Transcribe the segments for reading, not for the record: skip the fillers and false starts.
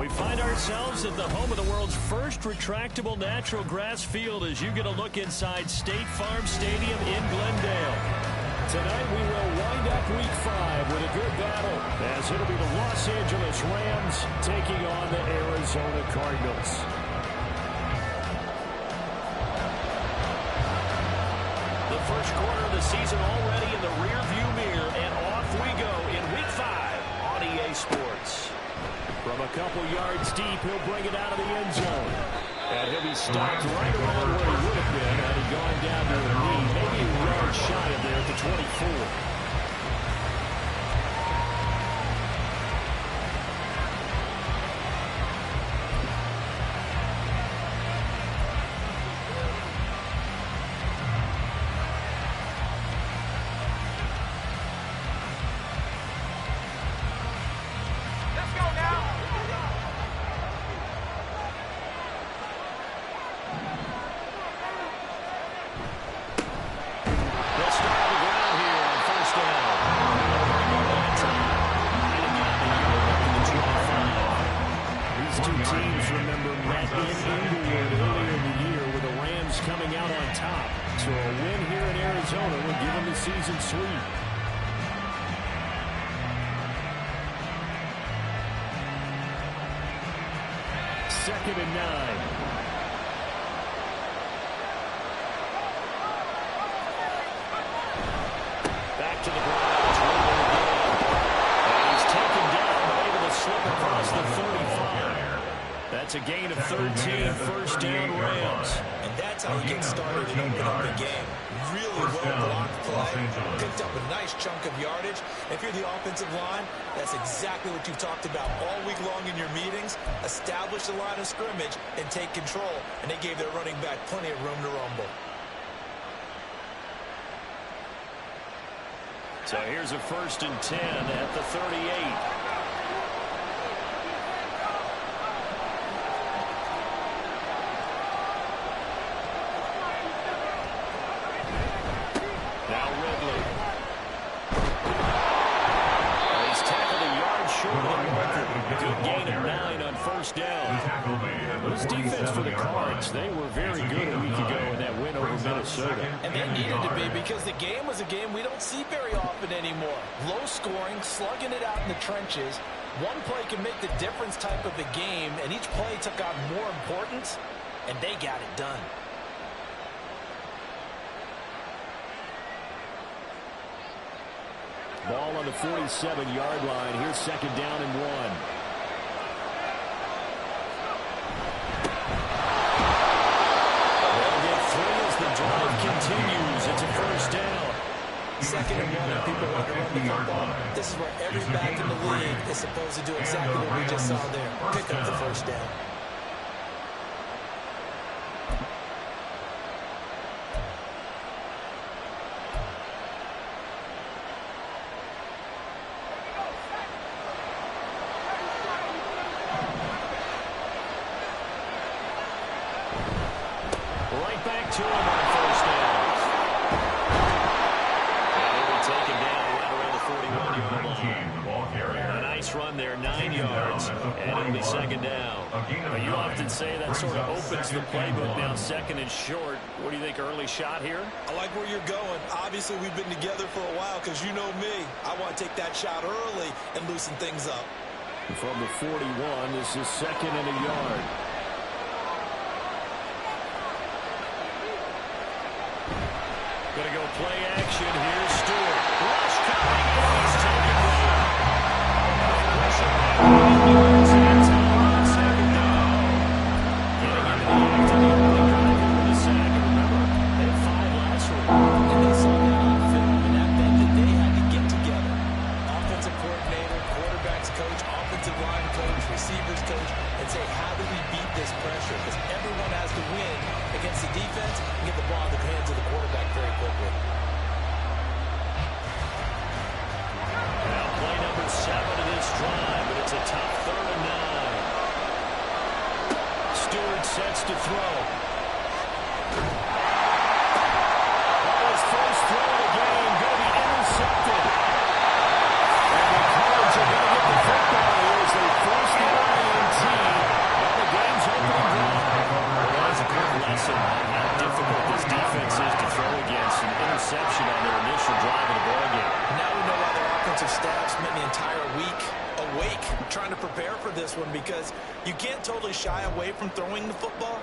We find ourselves at the home of the world's first retractable natural grass field as you get a look inside State Farm Stadium in Glendale. Tonight we will wind up Week 5 with a good battle as it'll be the Los Angeles Rams taking on the Arizona Cardinals. The first quarter of the season already in the rearview mirror, and off we go in Week 5 on EA Sports. From a couple yards deep, he'll bring it out of the end zone. And he'll be stopped right around where he would have been had he gone down to a knee, maybe a yard shy of there at the 24. Second and 9. Back to the ground. And he's taken down, but able to slip across the 35. That's a gain of 13, first down Rams. And that's how you get started and open up the game. Really well-blocked play. Picked up a nice chunk of yardage. If you're the offensive line, that's exactly what you talked about all week long in your meetings. Establish the line of scrimmage and take control. And they gave their running back plenty of room to rumble. So here's a 1st and 10 at the 38. This defense for the Cards, they were very good a week ago in that win over Minnesota. And they needed to be because the game was a game we don't see very often anymore. Low scoring, slugging it out in the trenches. One play can make the difference type of a game, and each play took on more importance, and they got it done. Ball on the 47-yard line. Here's 2nd down and 1. Continues. It's a 1st down. 2nd and 1, and people want to run the football. This is where every back in the league is supposed to do exactly what we just saw there. Pick up the 1st down. Right back to him on 1st down. Taken down right around the 41-yard line. A nice run there, 9 yards, and it'll be 2nd down. But you often say that sort of opens the playbook now, 2nd and short. What do you think, early shot here? I like where you're going. Obviously, we've been together for a while because you know me. I want to take that shot early and loosen things up. From the 41, this is 2nd and a yard. Going to go play action. Here's Stewart. Rush coming in. He's taken down. Pressure yards and time on 2nd down. Getting into the act of the early drive here with a sack. And remember, they had 5 last week. And they saw that on film, and that meant that they had to get together. Offensive coordinator, quarterback's coach, offensive line coach, receivers coach, and say, how do we beat this pressure? Because everyone has to win against the defense and get the ball in the hands of the quarterback very quickly. Now play number 7 of this drive, but it's a tough 3rd and 9. Stewart sets to throw. His first throw of the game going to be intercepted. And the Cards are going to get the football here as they force the INT. shy away from throwing the football.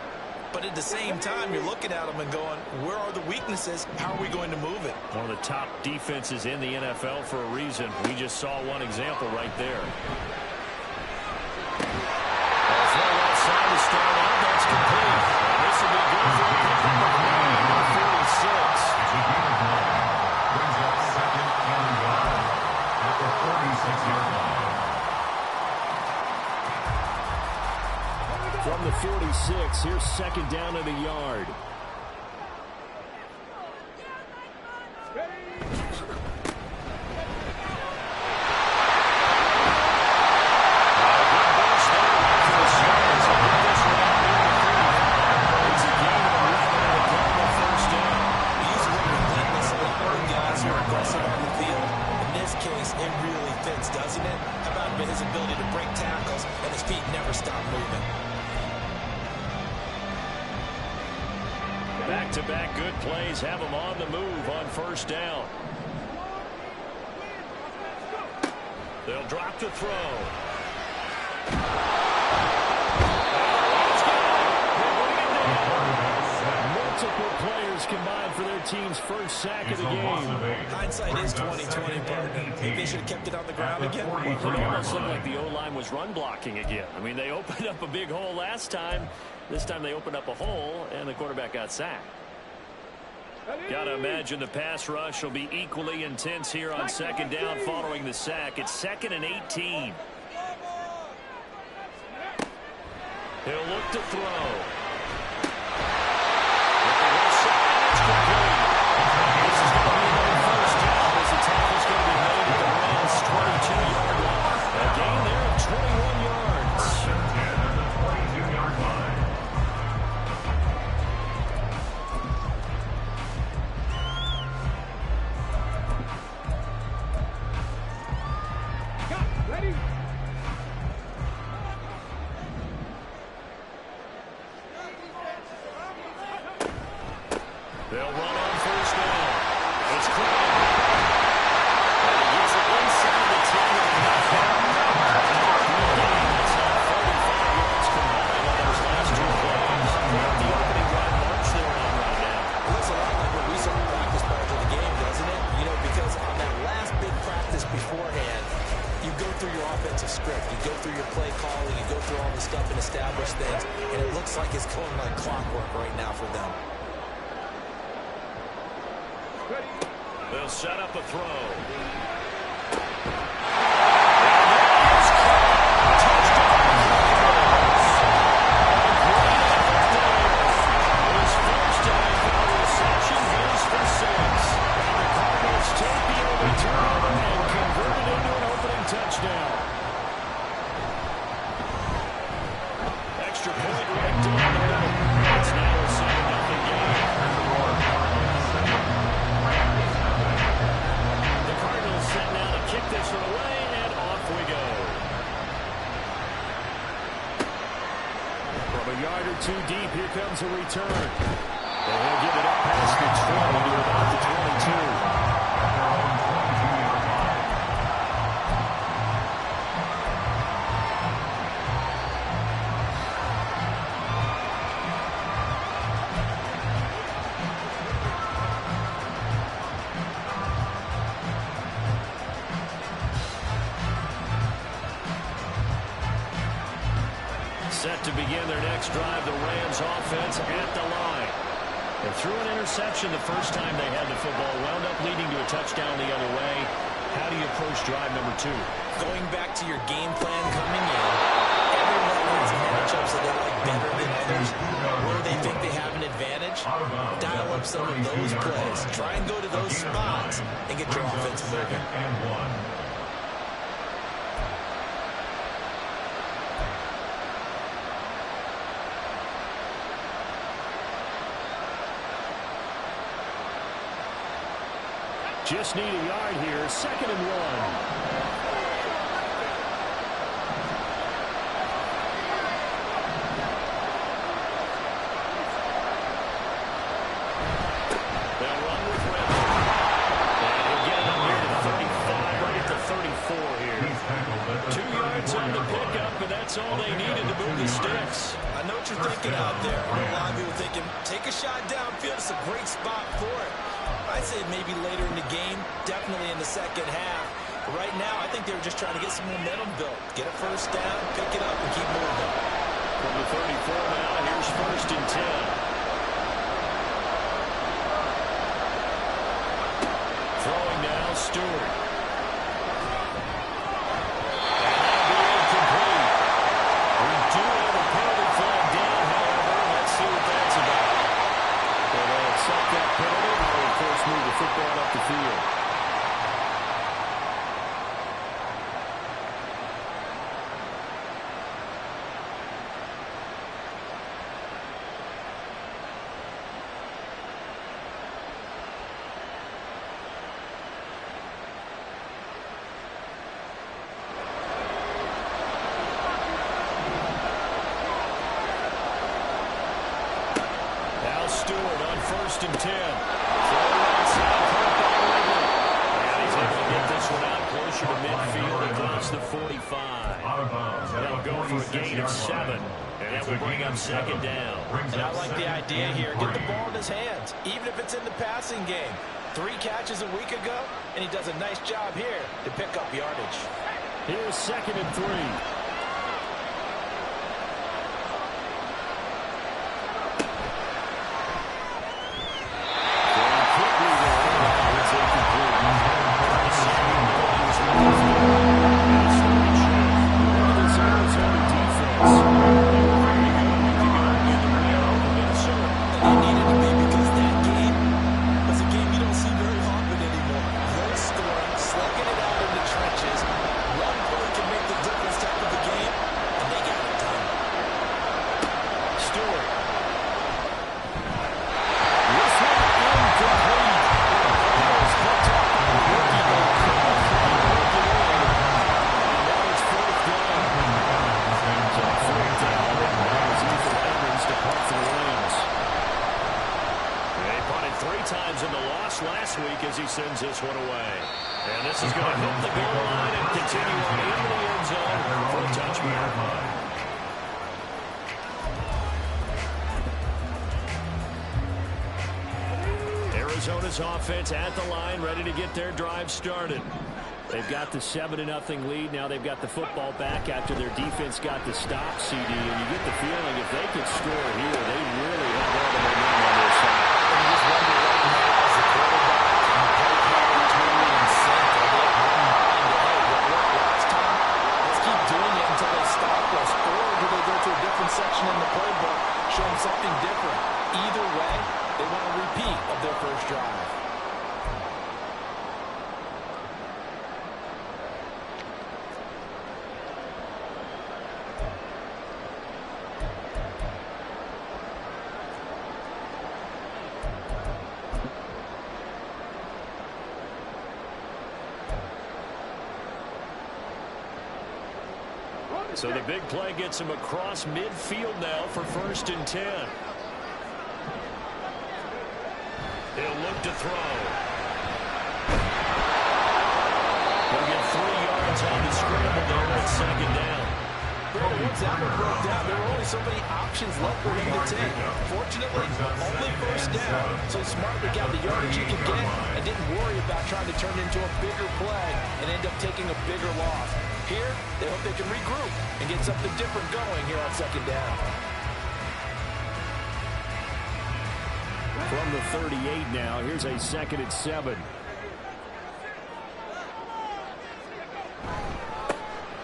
But at the same time, you're looking at them and going, where are the weaknesses? How are we going to move it? One of the top defenses in the NFL for a reason. We just saw one example right there. Outside to start out. That's complete. This will be good for a pickup of 46. Brings up second and 1 at the 46-yard line. From the 46, here's second down at a yard. Doesn't it? How about his ability to break tackles and his feet never stop moving? Back-to-back good plays have him on the move on first down. They'll drop to throw. Multiple players combined for their team's first sack of the game. Hindsight is 20/20, partner. Maybe they should have kept it on the ground again. It almost looked like the O-line was run blocking again. I mean, they opened up a big hole last time. This time they opened up a hole, and the quarterback got sacked. Got to imagine the pass rush will be equally intense here on second down following the sack. It's 2nd and 18. He'll look to throw. This is going to be their first down as the tackle's going to be made at the Rams' 22-yard line. A gain there of 21 yards. At the 22-yard line. Ready? They'll run on first down. It's clear. And he gets it inside the 10 and a half. That's now 35 yards combined on those last two plays. The opening drive march they're on right now. It looks a lot like what we saw in practice prior to the game, doesn't it? You know, because on that last big practice beforehand, you go through your offensive script, you go through your play calling, you go through all the stuff and establish things, and it looks like it's going like clockwork right now for them. They'll set up a throw. Touchdown. Extra point right down the middle. It's now a 7-0 game. The Cardinals set now to kick this one away, and off we go. From a yard or two deep, here comes a return. And he'll give it up past the 20 to about the 22. Set to begin their next drive, the Rams offense at the line. They threw an interception the first time they had the football, wound up leading to a touchdown the other way. How do you approach drive number 2? Going back to your game plan coming in, everyone has matchups that they like better than others. Where they think they have an advantage, dial up some of those plays. Try and go to those spots and get your offense moving. Just need a yard here, 2nd and 1. They'll run with Redmond. And he'll get it up here to 35, right at the 34 here. 2 yards on the pickup, and that's all they needed to move the sticks. I know what you're thinking out there. A lot of people thinking, take a shot downfield. It's a great spot for it. I'd say maybe later in the game, definitely in the second half. But right now, I think they were just trying to get some momentum built. Get a first down, pick it up, and keep moving. From the 34 now, here's 1st and 10. Throwing now, Stewart. And that'll be incomplete. We do have a penalty flag down, however. Let's see what that's about. Will they accept that penalty, or will, of course, move the football up the field? Stewart on 1st and 10. Throw right side, caught by Ridley. And he's able to get this one out closer to midfield across the 45. They'll go for a gain of 7. And that will bring up 2nd down. And I like the idea here. Get the ball in his hands, even if it's in the passing game. 3 catches a week ago, and he does a nice job here to pick up yardage. Here's 2nd and 3. Last week as he sends this one away. And this is going to hit the goal line and continue on into the end zone for a touchback. Arizona's offense at the line, ready to get their drive started. They've got the 7-0 lead. Now they've got the football back after their defense got the stop, CD. And you get the feeling if they could score here, they really have all the momentum on their side. And you just wonder right now as a quarterback, section in the playbook, show them something different. Either way, they want a repeat of their first drive. So the big play gets him across midfield now for 1st and 10. He'll look to throw. He'll get 3 yards on the scramble there at 2nd down. Once that one broke down, there were only so many options left for him to take. Fortunately, only 1st down, so smartly got the yardage he could get and didn't worry about trying to turn it into a bigger play and end up taking a bigger loss. Here, they hope they can regroup and get something different going here on 2nd down. From the 38 now, here's a 2nd and 7.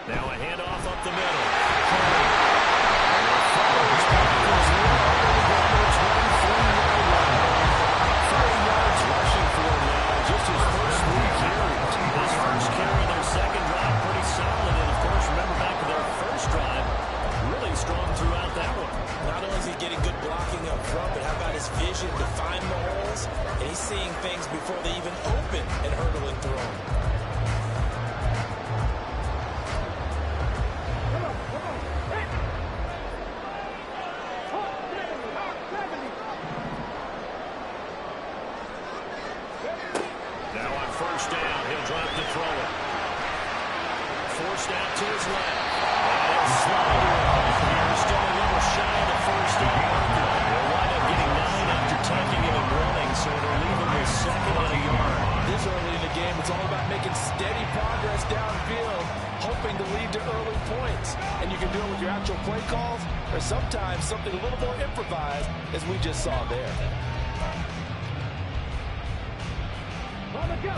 Now a handoff up the middle. Vision to find the holes, and he's seeing things before they even open and hurdling through them. Now on 1st down, he'll drop the throw. Forced out to his left. And it's sliding off here. Still a little shy of the sometimes something a little more improvised, as we just saw there.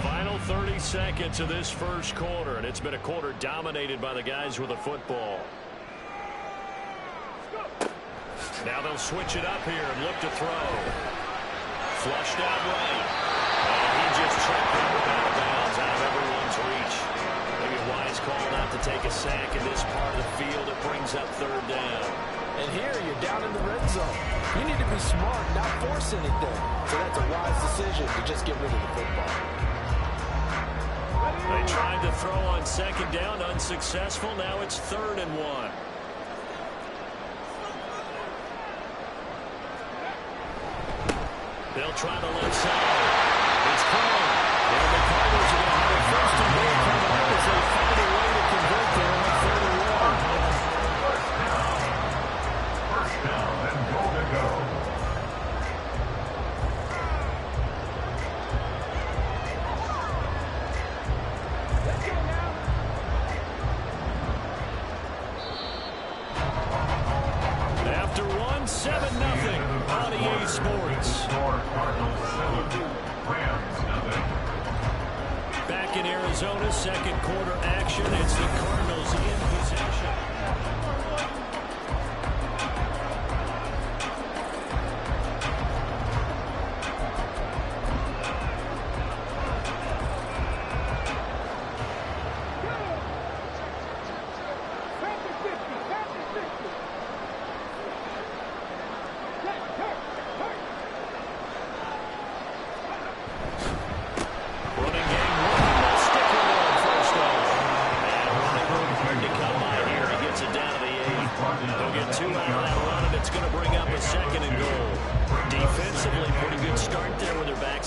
Final 30 seconds of this first quarter, and it's been a quarter dominated by the guys with the football. Now they'll switch it up here and look to throw. Flushed out right. And he just checked that one out of bounds, out of everyone's reach. Maybe a wise call not to take a sack in this part of the field. It brings up third down. And here you're down in the red zone. You need to be smart, not force anything. So that's a wise decision to just get rid of the football. They tried to throw on second down, unsuccessful. Now it's 3rd and 1. They'll try the left side. It's caught. And the Cardinals are going to have a 1st and goal coming up as they find a way to convert there on 3rd and 1. First down and goal to go. After one, 7-0 on EA Sports. Back in Arizona, second quarter action. It's the Cardinals in possession.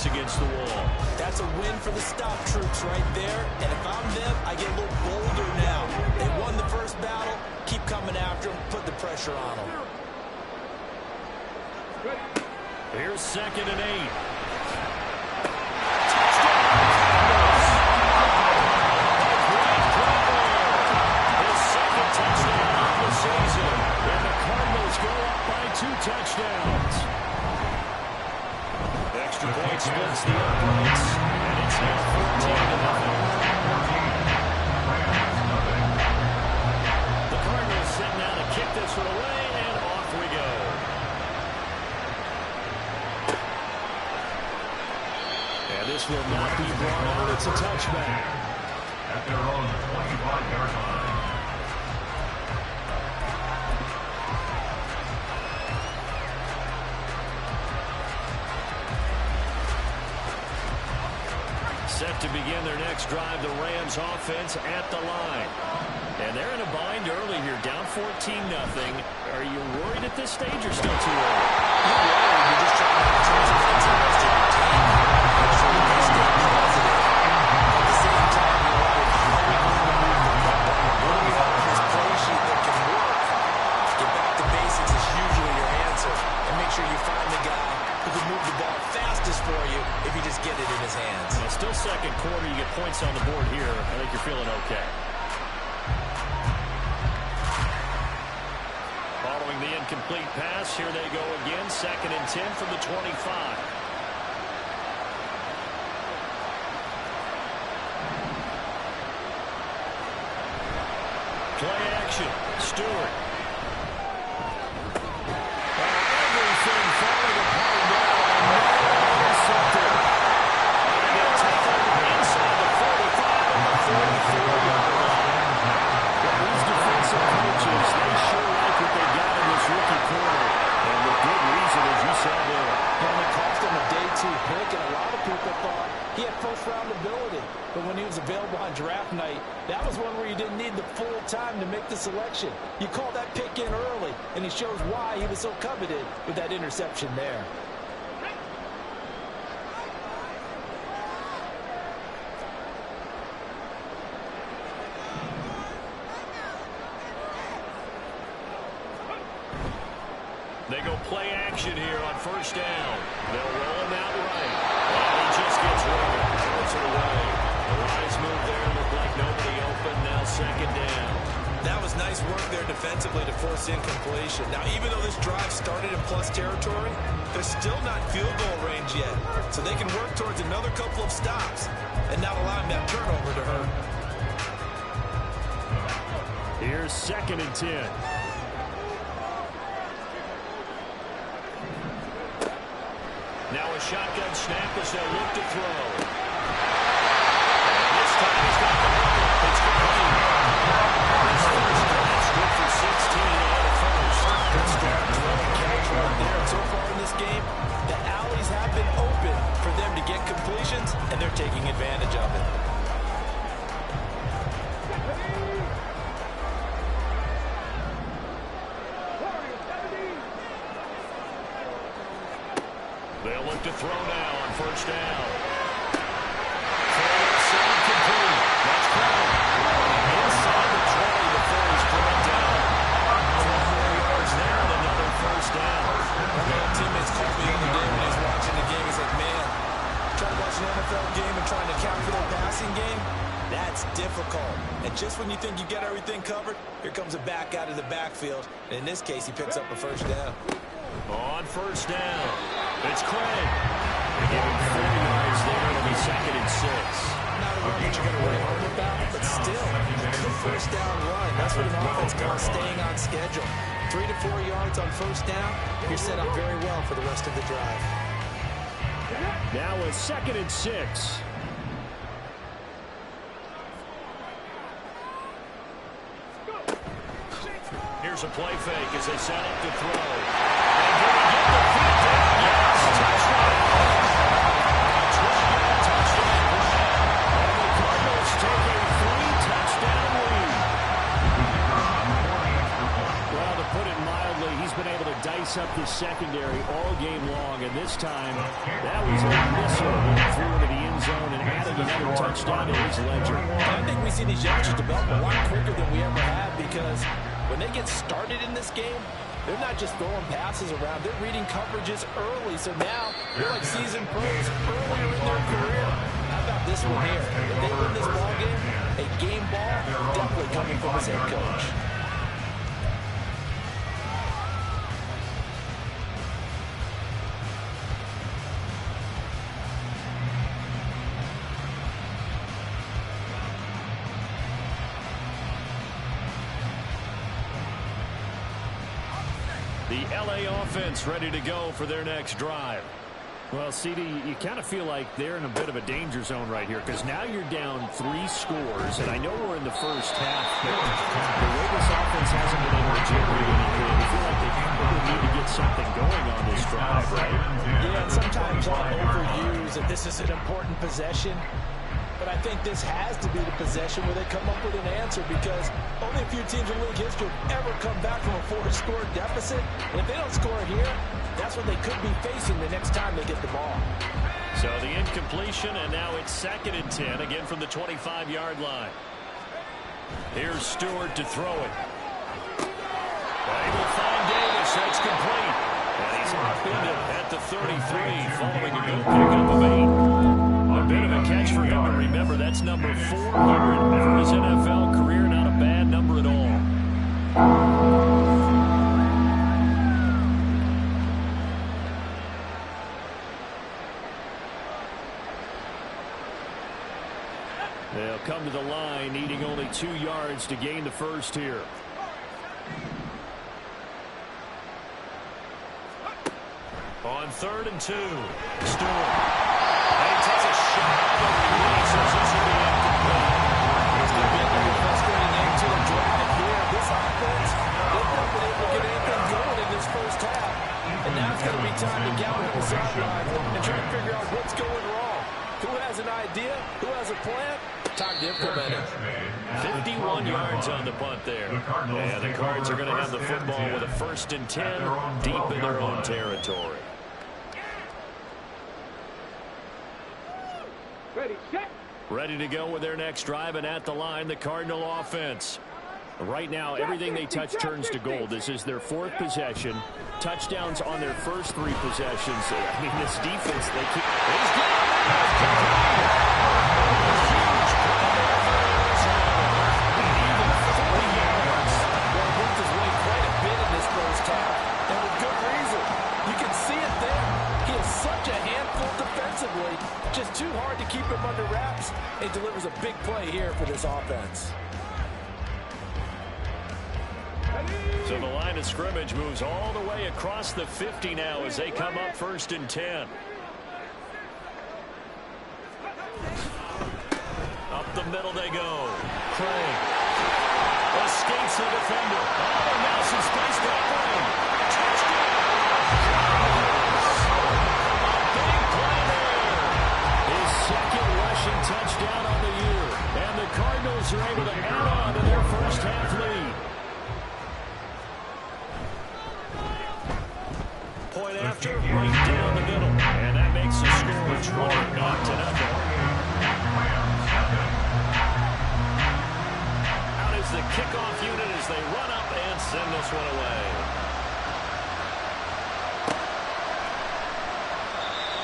Against the wall. That's a win for the stop troops right there. And if I'm them, I get a little bolder now. They won the first battle. Keep coming after them. Put the pressure on them. Here's 2nd and 8. His second touchdown of the season. And the Cardinals go up by 2 touchdowns. Extra point splits the uprights, and it's now 14-0. The Cardinals sitting down to kick this one away, and off we go. And this will not be brought out. It's a touchback. At their own 25-yard line. Set to begin their next drive, the Rams offense at the line. And they're in a bind early here, down 14-0. Are you worried at this stage or still too early? Not worried. You're just trying to maximize the rest of your team. Make sure you guys stay positive. At the same time, you're right. How are we going to move the football? What do we have on this play sheet that can work? Get back to basics is usually your answer. And make sure you find the guy who can move the ball fastest for you if you just get it in his hands. Well, still second quarter. You get points on the board here. I think you're feeling okay. Following the incomplete pass, here they go again. 2nd and 10 from the 25. Play action. Stewart. Everything falling apart now. Intercepted. And they'll take over inside the 45 and the 44-yard line. Well, these defensive coaches, they sure like what they got in this rookie corner. And with good reason, as you said there. And it cost him a day 2 pick, and a lot of people thought he had first-round ability. But when he was available on draft night, that was one where you didn't need the full time to make the selection. You call that pick in early, and he shows why he was so coveted with that interception there. They go play action here on first down. They'll roll him out right. And he just gets rolled. Throws it away. A wise move there. Looked like nobody open. Now 2nd down. That was nice work there defensively to force incompletion. Now, even though this drive started in plus territory, they're still not field goal range yet. So they can work towards another couple of stops and not allowing that turnover to hurt. Here's 2nd and 10. Now a shotgun snap as they look to throw. And this time he's got the ball. It's complete. This first drive's good for 16 on the first. Good start. Terrific catch right there. And so far in this game, the alleys have been open for them to get completions, and they're taking advantage of it. They'll look to throw now on first down. Throw complete. That's Crown. Inside the 20 before he's brought down. 4 yards there and another first down. Teammates called me the other day when he was watching the game. He's like, man, trying to watch an NFL game and trying to account for their passing game, that's difficult. And just when you think you get everything covered, here comes a back out of the backfield. And in this case, he picks up a first down. On first down, it's Craig. They give him 40 yards there. It'll be 2nd and 6. Not a run that you're going to worry home about, but still, a first down run. That's what an offense calls staying on schedule. 3 to 4 yards on first down, you're set up very well for the rest of the drive. Now a 2nd and 6. Here's a play fake as they set up to throw. And do they get the feet down? Yes, touchdown. Touchdown play. And the Cardinals take a 3-touchdown lead. Well, to put it mildly, he's been able to dice up the secondary all game long, and this time that was a missile that threw into the end zone and added another touchdown to his ledger. I think we see these youngsters develop a lot quicker than we ever have, because when they get started in this game, they're not just throwing passes around. They're reading coverages early. So now they're like seasoned pros earlier in their career. How about this one here? If they win this ball game, a game ball definitely coming from his head coach. The LA offense ready to go for their next drive. Well, CD, you kind of feel like they're in a bit of a danger zone right here, because now you're down 3 scores, and I know we're in the first half, but the way this offense hasn't been able to generate anything, I feel like they probably need to get something going on this drive, right? Yeah, and sometimes I'll overuse that this is an important possession. But I think this has to be the possession where they come up with an answer, because only a few teams in league history have ever come back from a 4-score deficit. And if they don't score here, that's what they could be facing the next time they get the ball. So the incompletion, and now it's 2nd and 10, again from the 25-yard line. Here's Stewart to throw it. Able to find Davis. That's complete. And he's off into at the 33, following a good pickup of 8. A bit of a catch for him, and remember, that's number 400 for his NFL career. Not a bad number at all. They'll come to the line, needing only 2 yards to gain the first here. On 3rd and 2, Stewart. And he takes a shot at the release as this will be incomplete. It's going to be a little frustrating end to the drive here. This offense, they've not been able to get anything going in this first half. And now it's going to be time to gallop on the sidelines and try to figure out what's going wrong. Who has an idea? Who has a plan? Time to implement it. 51 yards on the punt there. And the Cards are going to have the football with a 1st and 10 deep in their own territory. Ready to go with their next drive, and at the line, the Cardinal offense. Right now, everything they touch turns to gold. This is their 4th possession. Touchdowns on their first 3 possessions. I mean, this defense, they keep... He's got it! Just too hard to keep him under wraps. It delivers a big play here for this offense. So the line of scrimmage moves all the way across the 50 now as they come up 1st and 10. Up the middle they go. Craig escapes the defender. Oh, now some space to open. Touchdown! A big play there. His second rushing touchdown on the year. And the Cardinals are able to add on to their first half lead. Point after, right down the middle. And that makes the score 20-0. Out is the kickoff unit as they run up and send this one away.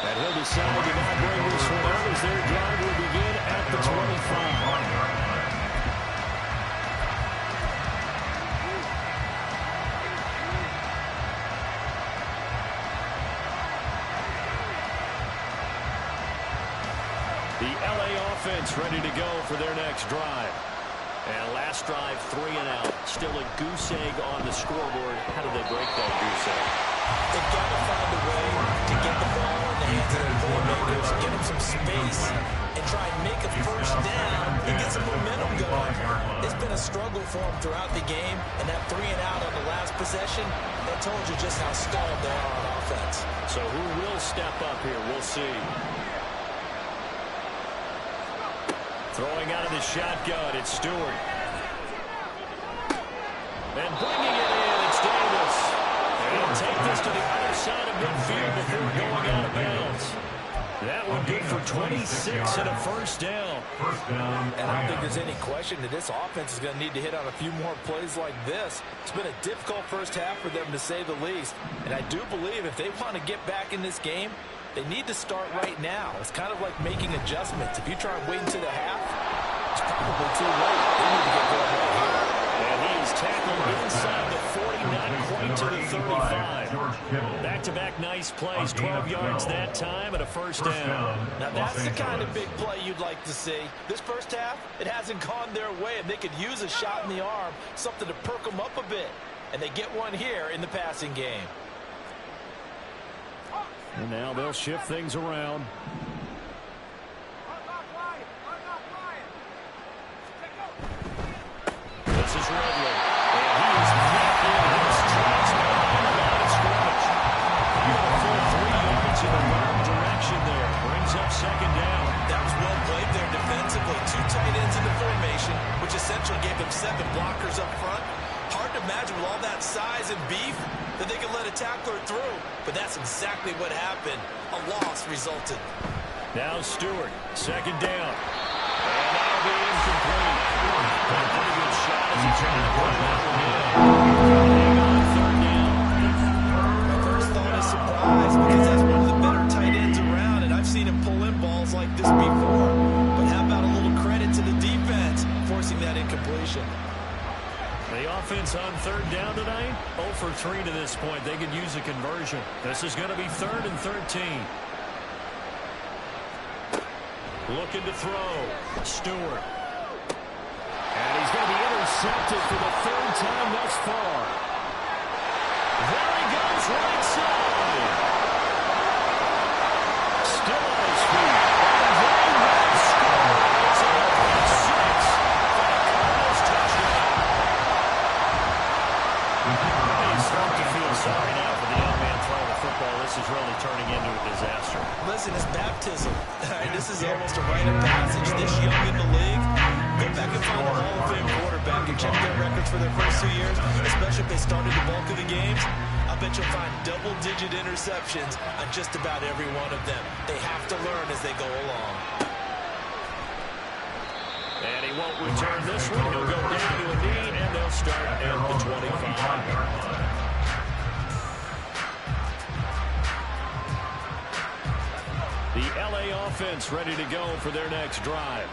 And he'll decide to not bring this one out as their drive will begin at the 25. The LA offense ready to go for their next drive. And last drive, 3 and out. Still a goose egg on the scoreboard. How do they break that goose egg? They've got to find a way to get the ball in the hands of their playmakers, get them some space, and try and make a first down and get some momentum going. It's been a struggle for them throughout the game, and that 3 and out on the last possession, that told you just how stalled they are on offense. So who will step up here? We'll see. Throwing out of the shotgun, it's Stewart. And bringing it in, it's Davis. And he'll take this to the other side of midfield before going out of bounds. That would be for 26 and a first down. And I don't think there's any question that this offense is going to need to hit on a few more plays like this. It's been a difficult first half for them, to say the least. And I do believe if they want to get back in this game, they need to start right now. It's kind of like making adjustments. If you try and wait until the half, it's probably too late. They need to get going right here. And he is tackled inside the 40, not quite to the 35. Back-to-back nice plays, 12 yards that time and a first down. Now that's the kind of big play you'd like to see. This first half, it hasn't gone their way, and they could use a shot in the arm, something to perk them up a bit. And they get one here in the passing game. And now they'll shift things around. This is Ridley. And he is making his tracks behind the line of scrimmage. Beautiful 3 yards in the wrong direction there. Brings up second down. That was well played there defensively. 2 tight ends in the formation, which essentially gave them 7 blockers up front. Hard to imagine with all that size and beef that they could let a tackler through. But that's exactly what happened. A loss resulted. Now Stewart, second down. And that'll be incomplete. A pretty good shot as he tried to put that one in. On third down. My first thought is surprise, because that's one of the better tight ends around, and I've seen him pull in balls like this before. But how about a little credit to the defense forcing that incompletion? The offense on third down tonight, 0 for 3 to this point. They could use a conversion. This is going to be 3rd and 13. Looking to throw. Stewart. And he's going to be intercepted for the 3rd time thus far. There he goes, right side. Still on his feet. And they will score. It's a 6 for the Cardinals touchdown. You start to feel sorry now for the young man throwing the football. This is really turning into a disaster. Listen, it's baptism. This is almost a rite of passage. This young in the league, go back and find a Hall of Fame quarterback and check their records for their first 2 years, especially if they started the bulk of the games. I bet you'll find double-digit interceptions on just about every one of them. They have to learn as they go along. And he won't return this one. He'll go down to a knee, and they'll start at the 25. The LA offense ready to go for their next drive.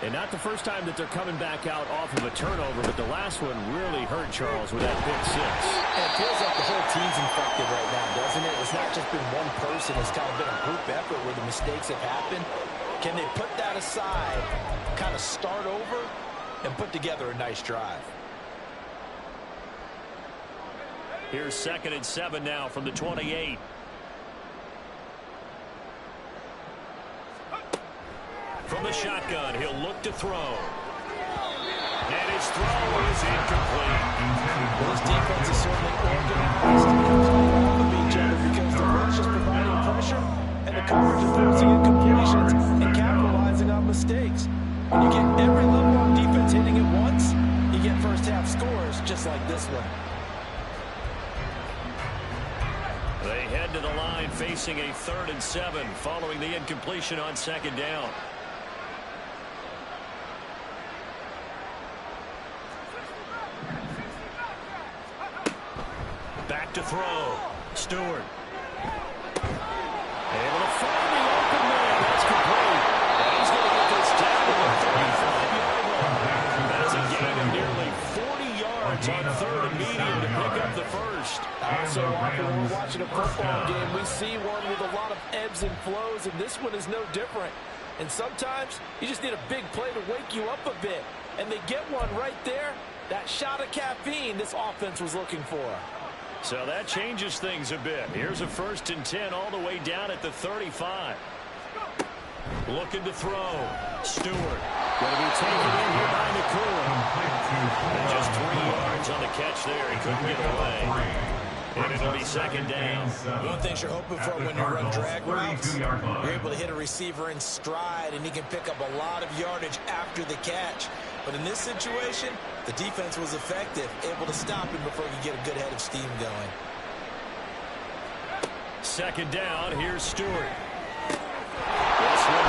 And not the first time that they're coming back out off of a turnover, but the last one really hurt Charles with that pick 6. And it feels like the whole team's infected right now, doesn't it? hasn't it? It's not just been one person. It's kind of been a group effort where the mistakes have happened. Can they put that aside, kind of start over, and put together a nice drive? Here's 2nd and 7 now from the 28. From the shotgun, he'll look to throw. And his throw is incomplete. Well, this defense is certainly organized. It comes all of each other because the rush is providing pressure and the coverage is forcing incompletions and capitalizing on mistakes. When you get every level on defense hitting at once, you get first half scores just like this one. They head to the line facing a 3rd and 7 following the incompletion on 2nd down. Back to throw. Stewart. Able to find the open man. That's complete. And he's going to get this down to the 35-yard line. That's a gain of nearly 40 yards on 3rd and medium to pick up the first. So often when we're watching a football game, we see one with a lot of ebbs and flows, and this one is no different. And sometimes you just need a big play to wake you up a bit. And they get one right there. That shot of caffeine this offense was looking for. So that changes things a bit. Here's a 1st and 10 all the way down at the 35. Looking to throw. Stewart. Going to be taken in here by McCool. And just 3 yards on the catch there. He couldn't get away. And it'll be 2nd down. One thing you're hoping for when you run drag routes, you're able to hit a receiver in stride, and he can pick up a lot of yardage after the catch. But in this situation, the defense was effective, able to stop him before he could get a good head of steam going. 2nd down, here's Stewart. This one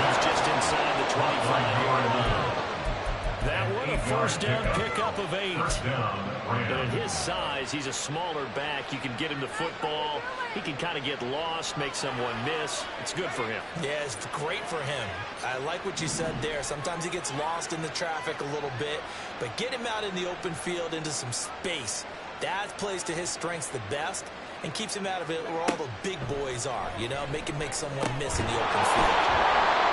he's just inside the 25-yard line. That one a 1st down pickup of 8. But at his size, he's a smaller back. You can get him the football. He can kind of get lost, make someone miss. It's good for him. Yeah, it's great for him. I like what you said there. Sometimes he gets lost in the traffic a little bit, but get him out in the open field into some space. That plays to his strengths the best and keeps him out of it where all the big boys are, you know, make someone miss in the open field.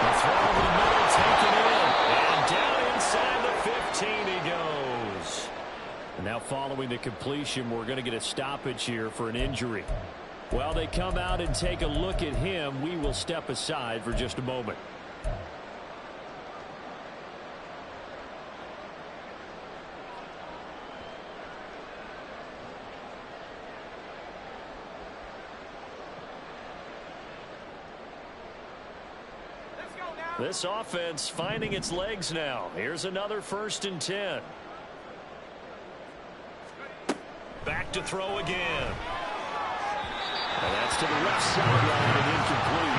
The throw over the middle, taken in, and down inside the 15 he goes. And now following the completion, we're going to get a stoppage here for an injury. While they come out and take a look at him, we will step aside for just a moment. This offense finding its legs now. Here's another 1st and 10. Back to throw again. And that's to the left sideline and incomplete.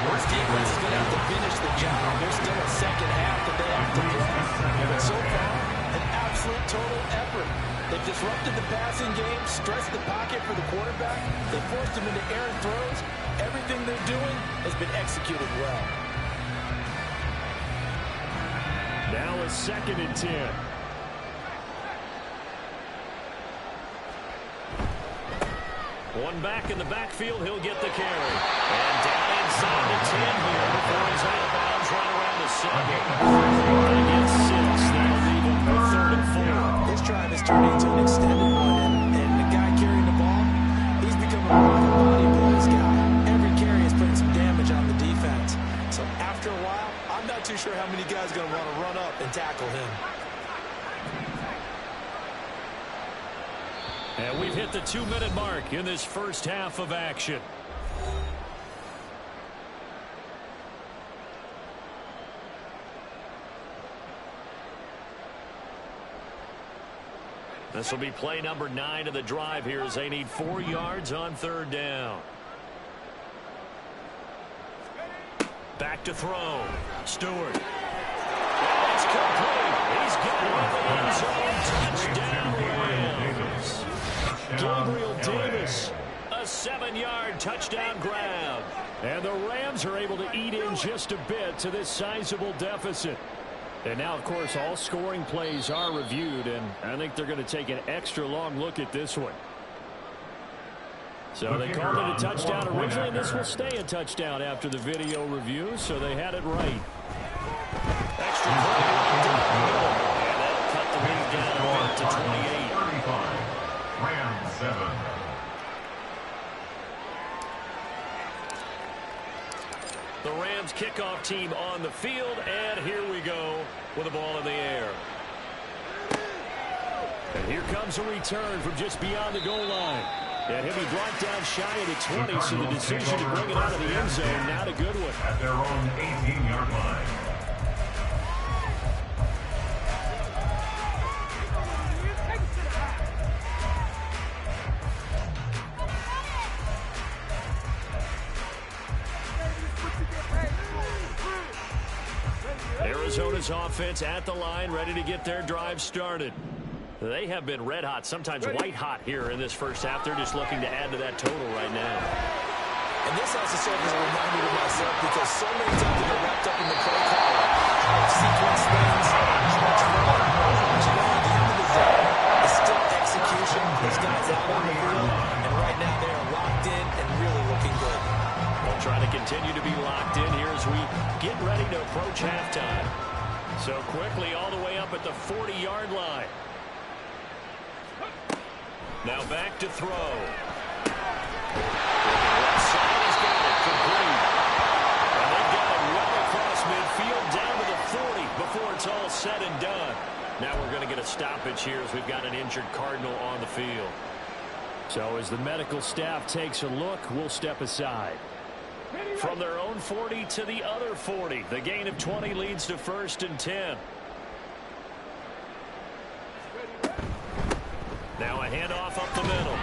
This defense is going to have to finish the job. There's still a 2nd half that they have to play. But so far, an absolute total effort. They've disrupted the passing game, stressed the pocket for the quarterback. They forced him into errant throws. Everything they're doing has been executed well. Now a 2nd and 10. One back in the backfield, he'll get the carry. And down inside the 10 here before he's out of bounds right around the 7. And gets 6. That'll leave him with 3rd and 4. This drive is turning into an extended one, and the guy carrying the ball, he's become a body boys guy. Every carry is putting some damage on the defense. So after a while, I'm not too sure how many guys are going to want to run up and tackle him. And we've hit the 2-minute mark in this first half of action. This will be play number 9 of the drive here as they need 4 yards on 3rd down. Back to throw. Stewart. It's complete. He's got it in the end zone. Touchdown, Rams. Gabriel Davis, a 7-yard touchdown grab. And the Rams are able to eat in just a bit to this sizable deficit. And now, of course, all scoring plays are reviewed, and I think they're going to take an extra long look at this one. So they called it a touchdown originally, and this will stay a touchdown after the video review, so they had it right. Extra play right down the middle, and that'll cut the lead down a bit to 28. 35. Rams 7. The Rams kickoff team on the field, and here we go with the ball in the air. And here comes a return from just beyond the goal line. And he'll be brought down shy of the 20, so the decision to bring it out of the end zone, not a good one. At their own 18-yard line. Arizona's offense at the line, ready to get their drive started. They have been red hot, sometimes white hot here in this first half. They're just looking to add to that total right now. And this has to serve as a reminder to myself because so many times I get wrapped up in the play call, sequence things, how much fun. But you know, at the end of the day, it's still execution. These guys out on the field, and right now they are locked in and really looking good. We'll try to continue to be locked in here as we get ready to approach halftime. So quickly all the way up at the 40-yard line. Now back to throw. Left side, he's got it complete. And they've got it well across midfield down to the 40 before it's all said and done. Now we're going to get a stoppage here as we've got an injured Cardinal on the field. So as the medical staff takes a look, we'll step aside. From their own 40 to the other 40. The gain of 20 leads to 1st and 10. Now a handoff up the middle.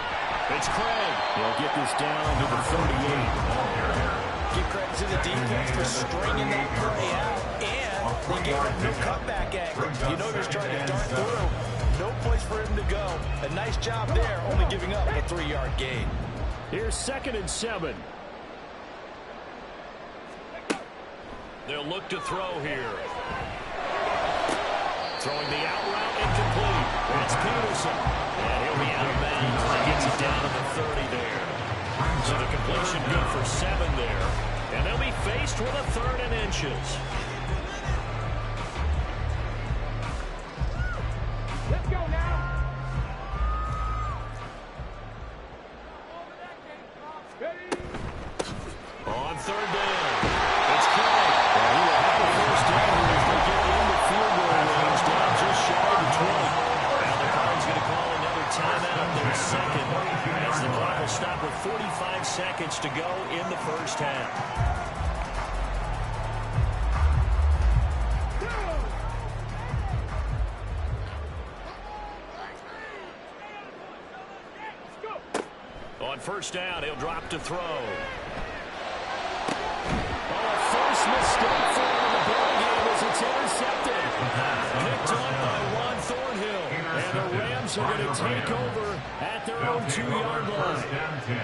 It's Craig. He'll get this down to the 38. Give credit to the defense for stringing that play out, and they gave him no cutback angle. You know he's trying to dart through. No place for him to go. A nice job there, only giving up a 3-yard gain. Here's 2nd and 7. They'll look to throw here. Throwing the out route incomplete. It's Peterson. And he'll be out of bounds as he gets it down to the 30 there. So the completion good for 7 there. And they'll be faced with a 3rd and inches. Let's go now. On 3rd down. It's Craig. And he will have a 1st down here as they get into field goal range down just shy of the 20. Now the Cards going to call another timeout, their 2nd, as the clock will stop with 45 seconds to go in the first half. On 1st down, he'll drop to throw. First mistake for him in the ball game as it's intercepted. Picked off by Juan Thornhill. And the Rams are going to take over at their own 2-yard line. Down 10.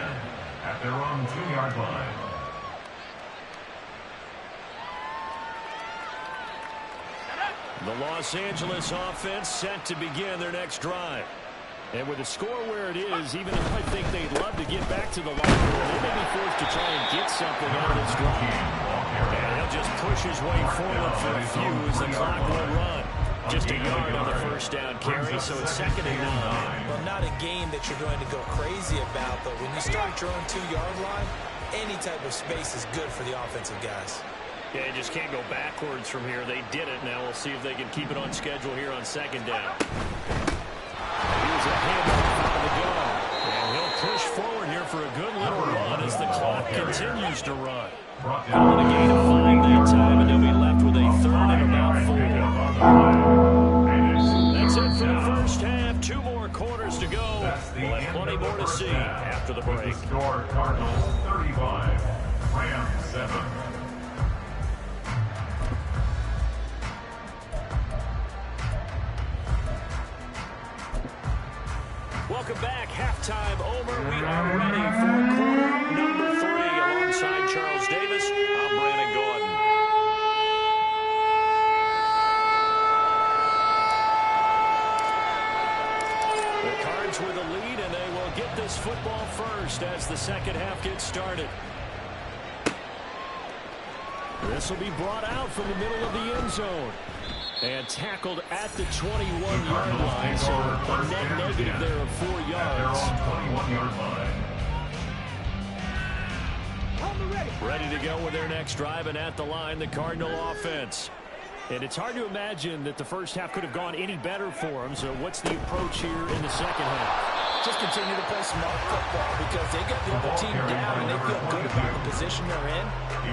At their own 2-yard line. The Los Angeles offense set to begin their next drive. And with the score where it is, even though I think they'd love to get back to the line, they may be forced to try and get something out of this drive. And he'll just push his way forward for a few as the clock will run. Just a yard on the 1st down carry, so it's 2nd and 9. Well, not a game that you're going to go crazy about, but when you start at your own 2-yard line, any type of space is good for the offensive guys. Yeah, you just can't go backwards from here. They did it. Now we'll see if they can keep it on schedule here on 2nd down. Here's a handoff out of the gun. And he'll push forward here for a good little run as the clock continues to run. Calling a gain of 5 that time, and they'll be left with a 3rd and about 4. That's it for the first half. 2 more quarters to go. We'll have plenty more to see after the break. Score Cardinals 35, Rams 7. Welcome back. Halftime over. We are ready for quarter number 3 alongside Charles Davis. I'm Brandon Gordon. The Cards with the lead, and they will get this football first as the second half gets started. This will be brought out from the middle of the end zone. And tackled at the 21-yard line, so a net negative there of 4 yards. 21-yard line. Ready to go with their next drive, and at the line, the Cardinal offense. And it's hard to imagine that the first half could have gone any better for them, so what's the approach here in the second half? Just continue to play smart football because they got the other team down and they feel good about the position they're in.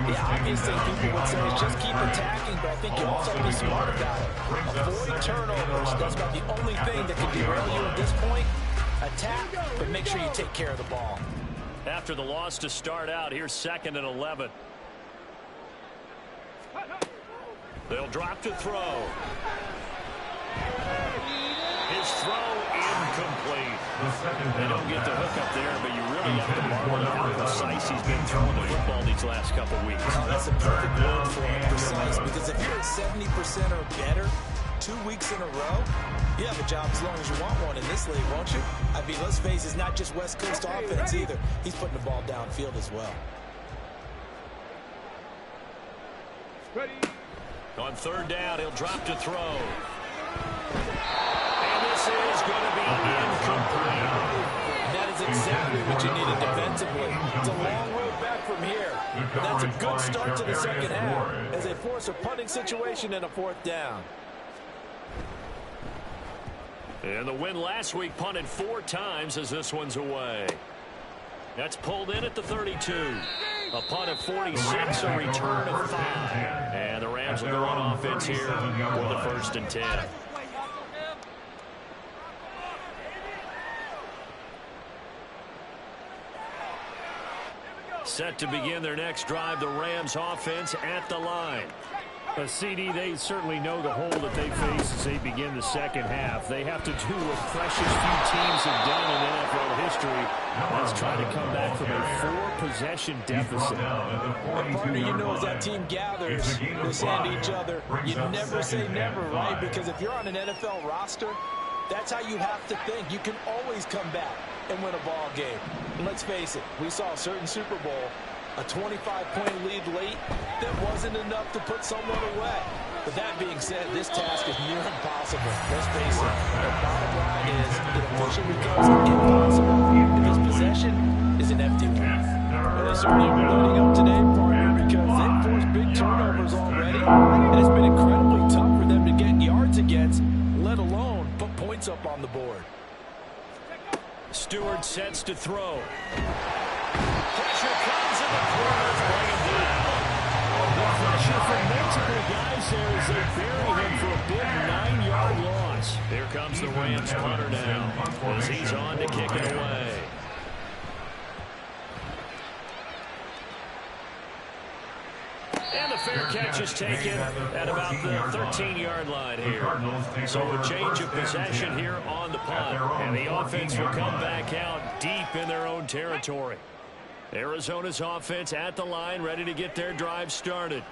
The obvious thing people would say is just keep attacking, but I think you also have to be smart about it. Avoid turnovers. That's about the only thing that can derail you at this point. Attack, but make sure you take care of the ball. After the loss to start out, here's 2nd and 11. They'll drop to throw. His throw incomplete. They don't get the hook up there, but you really have to marvel at how precise he's been throwing the football these last couple weeks. Oh, that's a perfect word for it, precise, because if you're at 70% or better 2 weeks in a row, you have a job as long as you want one in this league, won't you? I mean, let's face it, it's not just West Coast offense either. He's putting the ball downfield as well. Ready. On 3rd down, he'll drop to throw. And this is going to be incomplete. That is exactly what you needed defensively. It's a long road back from here. But that's a good start to the second half as they force a punting situation and a 4th down. And the win last week punted 4 times as this one's away. That's pulled in at the 32. A punt of 46, a return of 5. And the Rams will go on offense here for the 1st and 10. Set to begin their next drive, the Rams offense at the line. CD, they certainly know the hole that they face as they begin the second half. They have to do what precious few teams have done in NFL history. Let's try to come back from a 4-possession deficit. And partner, you know, as that team gathers, they send each other. You never say never, right? Because if you're on an NFL roster, that's how you have to think. You can always come back and win a ball game. And let's face it, we saw a certain Super Bowl, a 25-point lead late that wasn't enough to put someone away. But that being said, this task is near impossible. Let's face it. The bottom line is it officially becomes impossible if this possession is an empty one. And they certainly are loading up today, partner, because they've forced big turnovers already. And it's been incredibly tough for them to get yards against, let alone put points up on the board. Stewart sets to throw. Pressure comes in the corners, bring him down. The pressure from multiple guys there as they bury him for a big 9-yard loss. Here comes the Rams punter now as he's on to kick it away. And the fair catch is taken at about the 13-yard line here. So a change of possession here on the punt. And the offense will come back out deep in their own territory. Arizona's offense at the line, ready to get their drive started.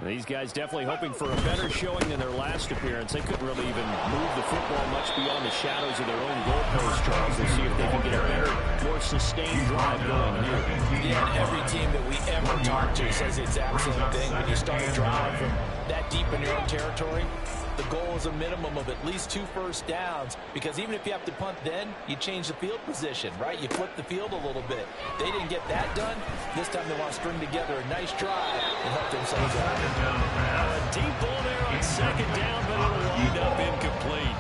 These guys definitely hoping for a better showing than their last appearance. They couldn't really even move the football much beyond the shadows of their own goalpost, Charles. We'll see if they can get a better, more sustained drive going here. Yeah, and every team that we ever talk to says the exact same thing. When you start a drive from that deep in your own territory, the goal is a minimum of at least 2 first downs, because even if you have to punt then, you change the field position, right? You flip the field a little bit. They didn't get that done. This time they want to string together a nice drive and help themselves out. A deep ball there on 2nd down, but it'll wind up incomplete.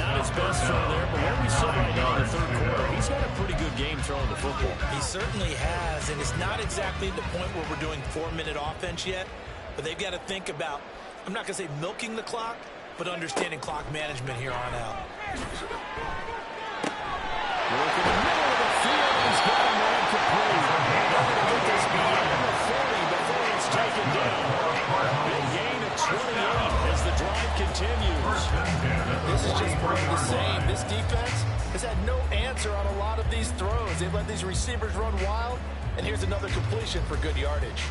Not his best throw there, but where we sit right now in the 3rd quarter, he's got a pretty good game throwing the football. He certainly has, and it's not exactly the point where we're doing 4-minute offense yet, but they've got to think about, I'm not going to say milking the clock, but understanding clock management here on out. Working in the middle of the field, he's got a man complete. They're going to get this beyond the 40 before it's taken down. Big gain of 28 as the drive continues. This is just more of the same. This defense has had no answer on a lot of these throws. They've let these receivers run wild, and here's another completion for good yardage.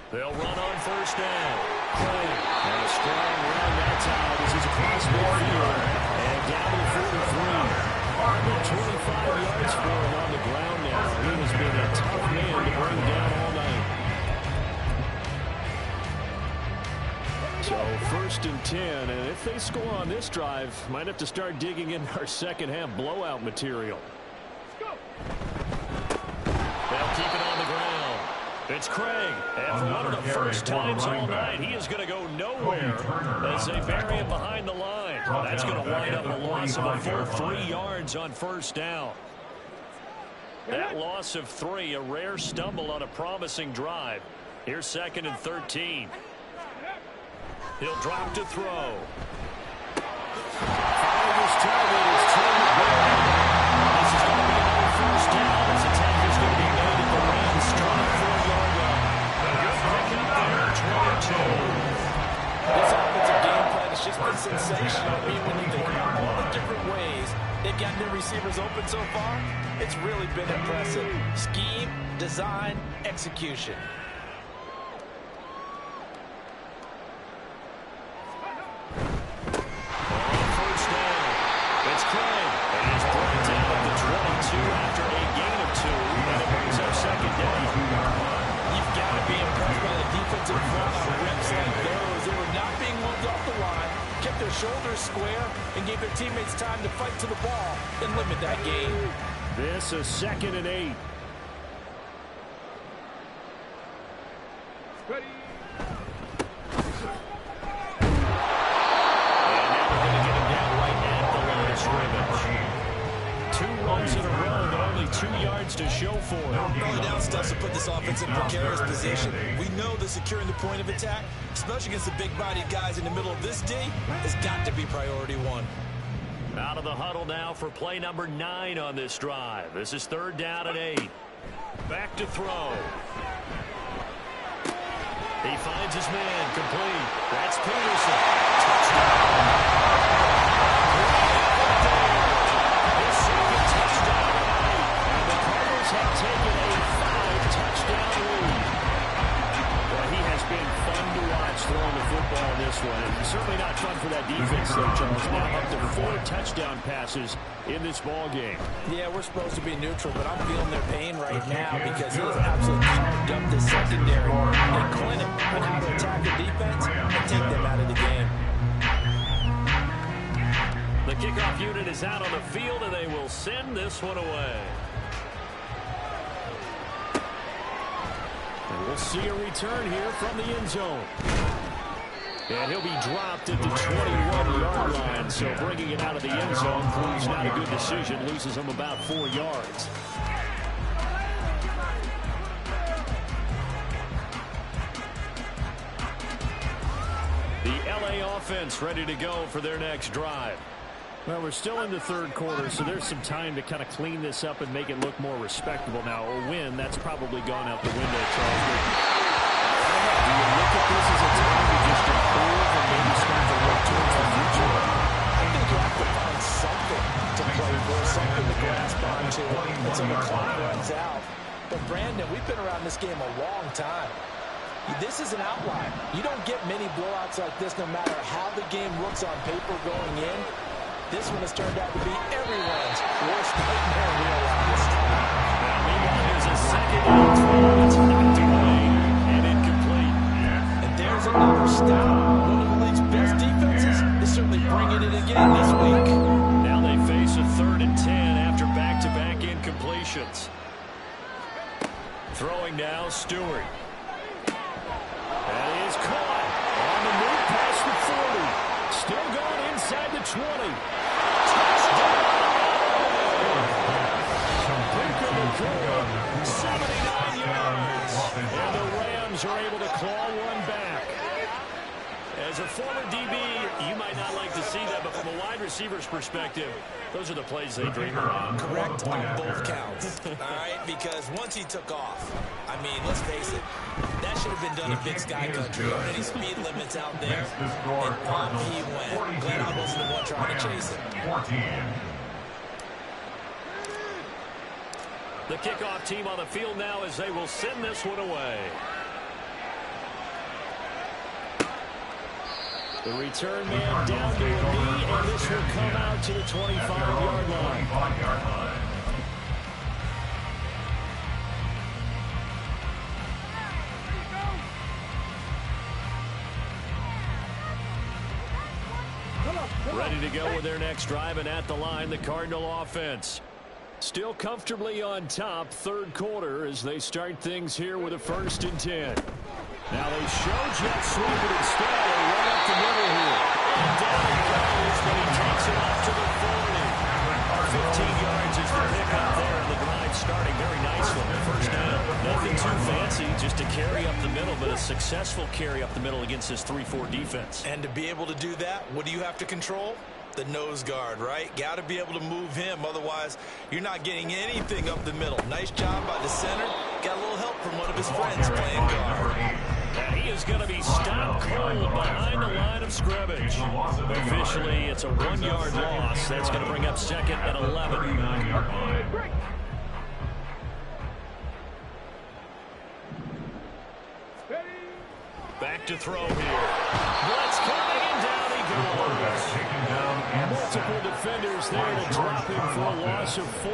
They'll run on first down. And a strong run that time. This is across midfield. And down to the 43. 125 yards for him on the ground now. He has been a tough man to bring down all night. So 1st and 10, and if they score on this drive, might have to start digging in our second half blowout material. They'll keep it on the ground. It's Craig, and for one of the first times all night, he is going to go nowhere as they bury him behind the line. That's going to wind up a loss of a full 3 yards on first down. That loss of 3, a rare stumble on a promising drive. Here's 2nd and 13. He'll drop to throw. Following his target is Trey. This is going to be another first down. This attack is going to be made at the Rams' 24-yard line. Good pick up there, 22. This offensive game plan has just been sensational. I mean, when you think about all the different ways they've gotten their receivers open so far, it's really been impressive. Scheme, design, execution. After a gain of 2, and it brings up 2nd down. You've got to be impressed by the defensive front on reps like those. They were not being moved off the line, kept their shoulders square, and gave their teammates time to fight to the ball and limit that gain. This is 2nd and 8. Ready. And now we're going to get him down right at the line of scrimmage. 2 runs in a row, but only 2 yards to show for it. Early down stuff to put this offense in precarious position. We know that securing the point of attack, especially against the big-bodied guys in the middle of this D, has got to be priority 1. Out of the huddle now for play number 9 on this drive. This is 3rd down and 8. Back to throw. He finds his man complete. That's Peterson. Touchdown. Have taken a 5-touchdown lead. Well, he has been fun to watch throwing the football in this one. And certainly not fun for that defense, though, Charles. Now up to 4 touchdown passes in this ball game. Yeah, we're supposed to be neutral, but I'm feeling their pain right now because he has absolutely carved up the secondary and clinic on how to attack the defense and take them out of the game. The kickoff unit is out on the field, and they will send this one away. And we'll see a return here from the end zone. And he'll be dropped at the 21-yard line. So bringing it out of the end zone proves not a good decision. Loses him about 4 yards. The LA offense ready to go for their next drive. Well, we're still in the 3rd quarter, so there's some time to kind of clean this up and make it look more respectable now. A win, that's probably gone out the window, Charles. Do you look at this as a time to just improve and maybe start to look towards the future? I think you have to find something to play for, something to grasp onto until the clock runs out. But, Brandon, we've been around this game a long time. This is an outlier. You don't get many blowouts like this no matter how the game looks on paper going in. This one has turned out to be everyone's worst nightmare realized. Meanwhile, here's a 2nd and 12. It's knocked away and incomplete. And there's another stop. One of the league's best defenses is certainly bringing it again this week. Now they face a 3rd and 10 after back-to-back incompletions. Throwing now, Stewart. That is caught on the move past the 40. Still going inside the 20. Touchdown! 79 yards. And the Rams are able to claw one back. As a former DB, you might not like to see that, but from a wide receiver's perspective, those are the plays they dream around. Correct on both counts. All right, because once he took off, I mean, let's face it, that should have been done in Big Sky Country. There aren't any speed limits out there, and off he went. Glad I wasn't the one trying to chase it. The kickoff team on the field now as they will send this one away. The return man down to a knee, and this will come out to the 25-yard line. Ready to go with their next drive, and at the line, the Cardinal offense. Still comfortably on top, third quarter, as they start things here with a 1st and 10. Now they show jet sweep, but instead they run up the middle here. And down he goes, but he takes it up to the 40. 15 yards is the pickup there, and the drive starting very nicely. First down. Nothing too fancy, just a carry up the middle, but a successful carry up the middle against this 3-4 defense. And to be able to do that, what do you have to control? The nose guard, right? Got to be able to move him. Otherwise, you're not getting anything up the middle. Nice job by the center. Got a little help from one of his friends playing guard. And he is going to be stopped cold behind the line of scrimmage. Officially, it's a 1-yard loss. That's going to bring up 2nd and 11. Back to throw here. Blitz coming, and down he goes. Multiple defenders there to drop him for a loss of 4.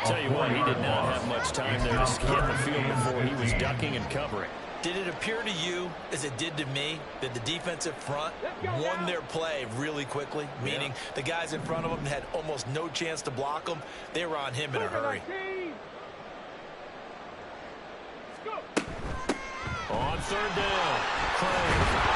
Tell you what, he did not have much time there to get the field before he was ducking and covering. Did it appear to you, as it did to me, that the defensive front won their play really quickly? Meaning the guys in front of them had almost no chance to block them. They were on him in a hurry. On 3rd down, Craig.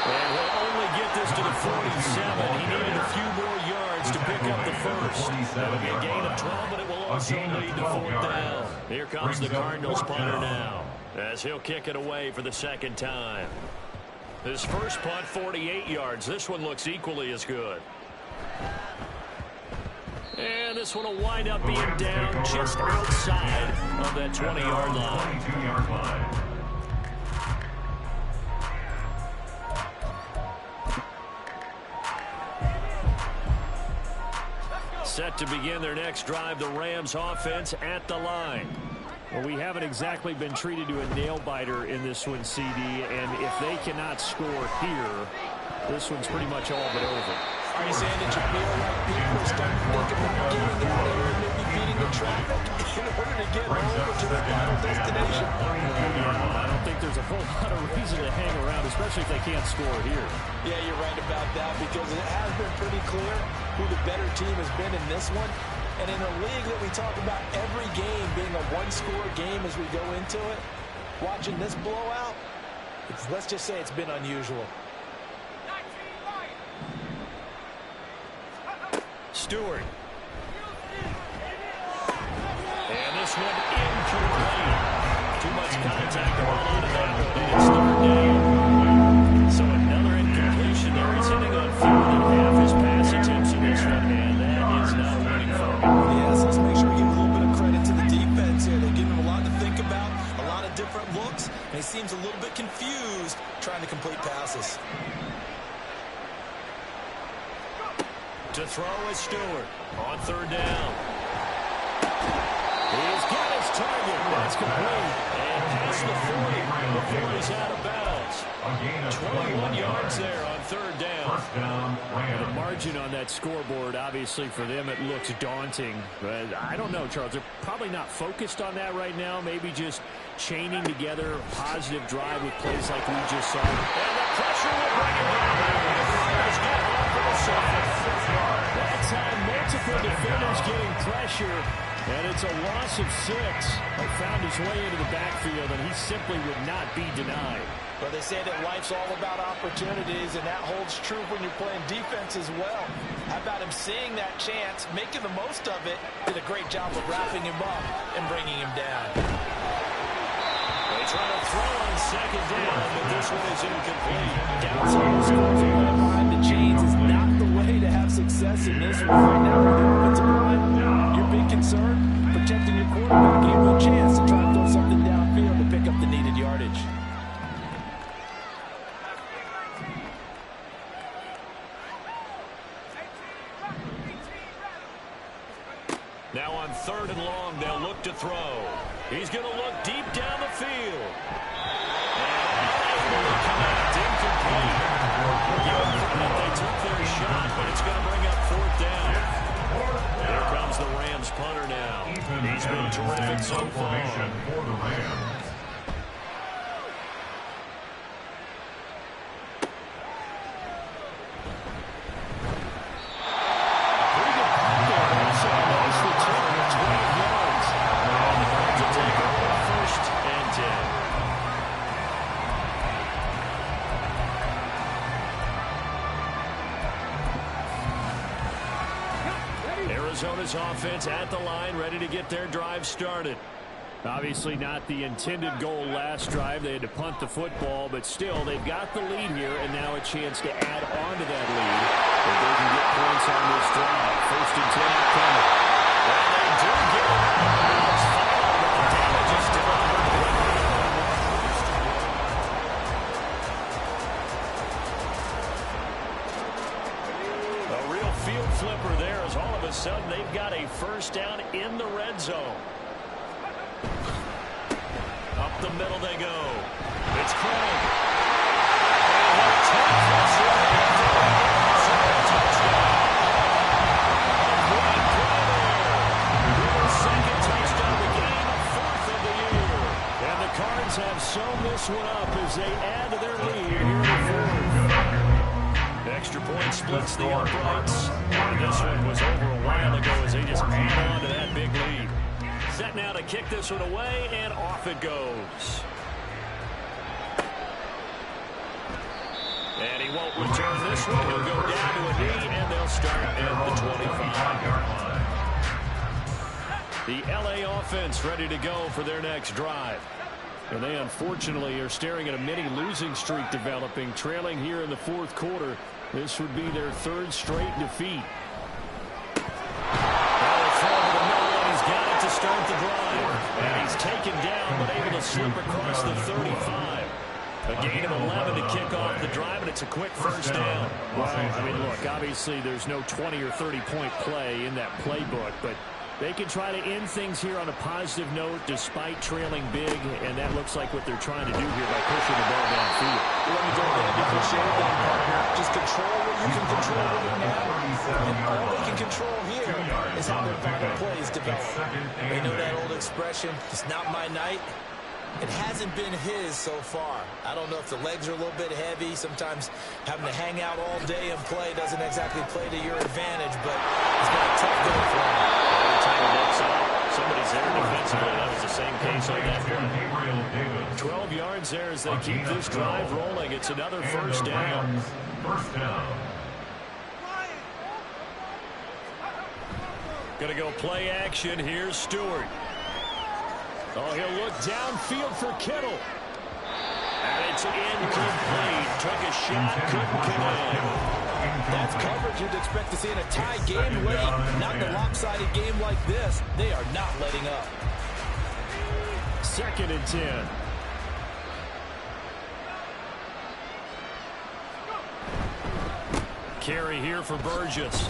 And he'll only get this to the 47. He needed a few more yards to pick up the first. That'll be a gain of 12, but it will also lead to 4th down. Here comes the Cardinals punter now, as he'll kick it away for the 2nd time. His first punt, 48 yards. This one looks equally as good. And this one will wind up being down just outside of that 20-yard line. Set to begin their next drive, the Rams offense at the line. Well, we haven't exactly been treated to a nail-biter in this one, CD, and if they cannot score here, this one's pretty much all but over. Are you saying that you feel like people are starting to think about getting out of here and maybe beating the traffic in order to get over to their final destination? I don't think there's a whole lot of reason to hang around, especially if they can't score here. Yeah, you're right about that, because it has been pretty clear who the better team has been in this one. And in a league that we talk about every game being a one-score game as we go into it, watching this blowout, let's just say it's been unusual. Stewart. And this one incomplete. Too much contact going on to that one, and it's 3rd down. So another incompletion there. He's hitting on fewer than half his pass attempts in this one, and that is not a winning formula. Yes, let's make sure we give a little bit of credit to the defense here. They're giving him a lot to think about, a lot of different looks, and he seems a little bit confused trying to complete passes. To throw is Stewart on 3rd down. He's got his target. That's complete. And past the 40 before he's out of bounds. 21 yards there on 3rd down. The margin on that scoreboard, obviously for them it looks daunting. But I don't know, Charles. They're probably not focused on that right now. Maybe just chaining together a positive drive with plays like we just saw. And the pressure will bring it down. Let's get off of the surface. That time, multiple defenders getting pressure, and it's a loss of 6. He found his way into the backfield, and he simply would not be denied. But they say that life's all about opportunities, and that holds true when you're playing defense as well. How about him seeing that chance, making the most of it, did a great job of wrapping him up and bringing him down. They try to throw on 2nd down, but this one is incomplete. Downside scores behind the chains is not the way to have success in this one. Right now, with the offensive line, your big concern, protecting your quarterback, give him a chance to try and throw something downfield to pick up the needed yardage. Now on 3rd and long, they'll look to throw. He's going to look deep down the field. And able to connect, incomplete. so far. Formation for the Rams. Arizona's offense at the line, ready to get their drive started. Obviously not the intended goal last drive. They had to punt the football, but still, they've got the lead here, and now a chance to add on to that lead if they can get points on this drive. 1st and 10 coming. And they do get it. It's followed, but the damage is still on. A real field flipper there as all of a sudden they've got a first down in the red zone. Up the middle they go. It's Craig. Second touchdown of the game, 4th of the year. And the Cards have sewn this one up as they add to their lead here in the 4th. Extra point splits the uprights. And this one was over a while ago as they just add on to that big lead. Set now to kick this one away, and off it goes. And he won't return this one. He'll go down to a knee, and they'll start at the 25. The LA offense ready to go for their next drive. And they unfortunately are staring at a mini losing streak developing, trailing here in the 4th quarter. This would be their 3rd straight defeat. To start the drive, and he's taken down but able to slip across the 35. A gain of 11 to kick off the drive, and it's a quick first down. Well, I mean, look, obviously there's no 20 or 30-point play in that playbook, but they can try to end things here on a positive note despite trailing big, and that looks like what they're trying to do here by pushing the ball downfield. Let me go ahead and appreciate that part. Just control what you can control right now. And all they can control here is how their final plays develop. They know that old expression, it's not my night. It hasn't been his so far. I don't know if the legs are a little bit heavy. Sometimes having to hang out all day and play doesn't exactly play to your advantage, but it's been a tough go for him. Every time he looks up, somebody's there defensively. That was the same case on that play. 12 yards there as they keep this drive rolling. It's another first down. First down. Going to go play action. Here's Stewart. Oh, he'll look downfield for Kittle. And it's incomplete. Took a shot, couldn't connect. That's coverage you'd expect to see in a tie game late. Not in a lopsided game like this. They are not letting up. 2nd and 10. Carry here for Burgess.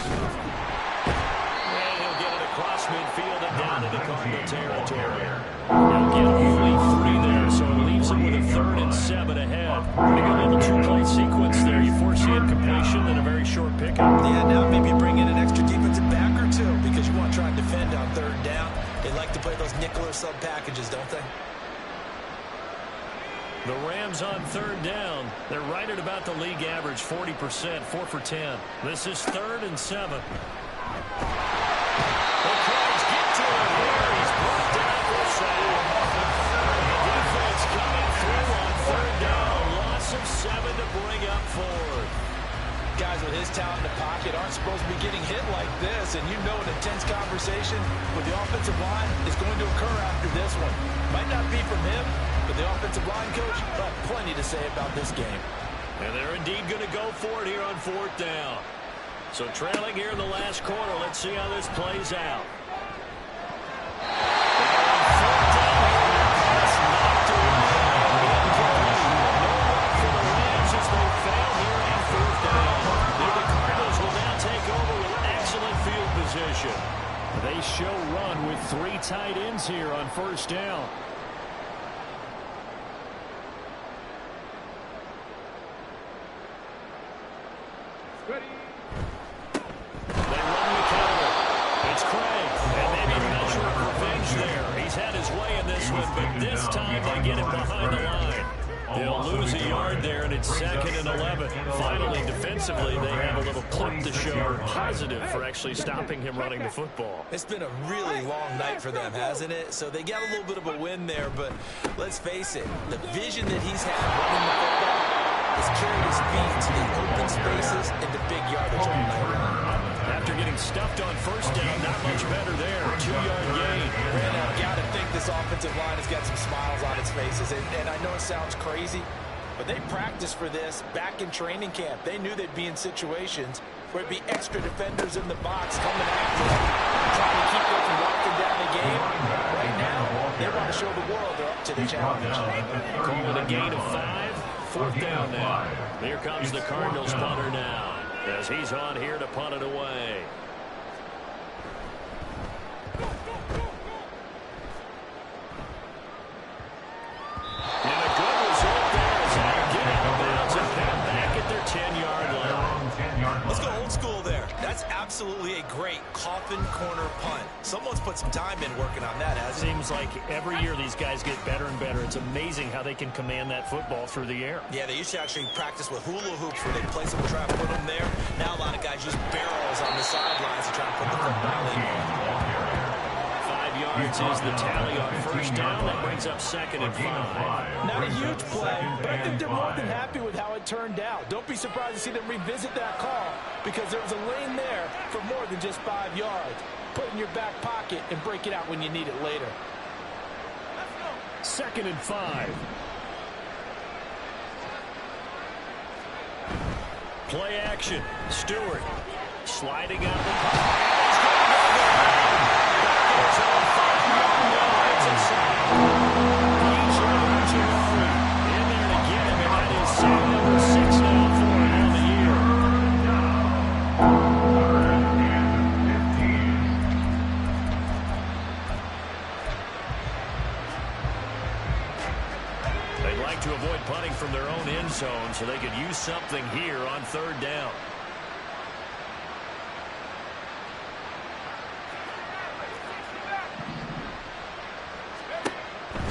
And he'll get it across midfield and down into Cardinal territory. He'll get only 3 there, so it leaves him with a 3rd and 7 ahead. Pretty good little 2-play sequence there. You force the incompletion, then a very short pickup. Yeah, now maybe bring in an extra defensive back or 2 because you want to try and defend on 3rd down. They like to play those nickel or sub packages, don't they? The Rams on 3rd down. They're right at about the league average, 40%, 4 for 10. This is 3rd and 7. The Cards get to him here. He's brought down for a sack. The defense coming through on 3rd down. A loss of 7 to bring up 4th. Guys with his talent in the pocket aren't supposed to be getting hit like this, and you know an intense conversation with the offensive line is going to occur after this one. Might not be from him, but the offensive line coach will have plenty to say about this game. And they're indeed going to go for it here on 4th down. So trailing here in the last quarter, let's see how this plays out. They show run with 3 tight ends here on 1st down. Ready. They run the counter. It's Craig. And maybe a measure of revenge there. He's had his way in this one, but this time they get it behind the line. They'll lose a yard there, and it's 2nd and 11. Finally, defensively, they have a little clip to show positive for actually stopping him running the football. It's been a really long night for them, hasn't it? So they got a little bit of a win there, but let's face it, the vision that he's had running the football has carried his feet to the open spaces and the big yardage all night long. After getting stuffed on first down, not much better there. 2-yard gain. Brandon, I've got to think this offensive line has got some smiles on its faces. And I know it sounds crazy, but they practiced for this back in training camp. They knew they'd be in situations where it'd be extra defenders in the box coming after them, trying to keep them from locking down the game. Right now, they want to show the world they're up to the challenge. Call it a gain of 5. 4th down now. Here comes the Cardinals punter now, as he's on here to punt it away. And a good result there as they get out of bounds and back at their 10-yard line. Let's go old school there. That's absolutely a great coffin corner punt. Someone's put some time in working on that, hasn't it? Seems like every year these guys get better and better. It's amazing how they can command that football through the air. Yeah, they used to actually practice with hula hoops where they place them, try to put them there. Now a lot of guys use barrels on the sidelines to try to put the football in. 5 yards is the tally on first down. That brings up 2nd and 5. Not a huge play, but I think they're more than happy with how it turned out. Don't be surprised to see them revisit that call because there was a lane there for more than just 5 yards. Put it in your back pocket and break it out when you need it later. 2nd and 5. Play action. Stewart sliding out the to avoid punting from their own end zone so they could use something here on 3rd down.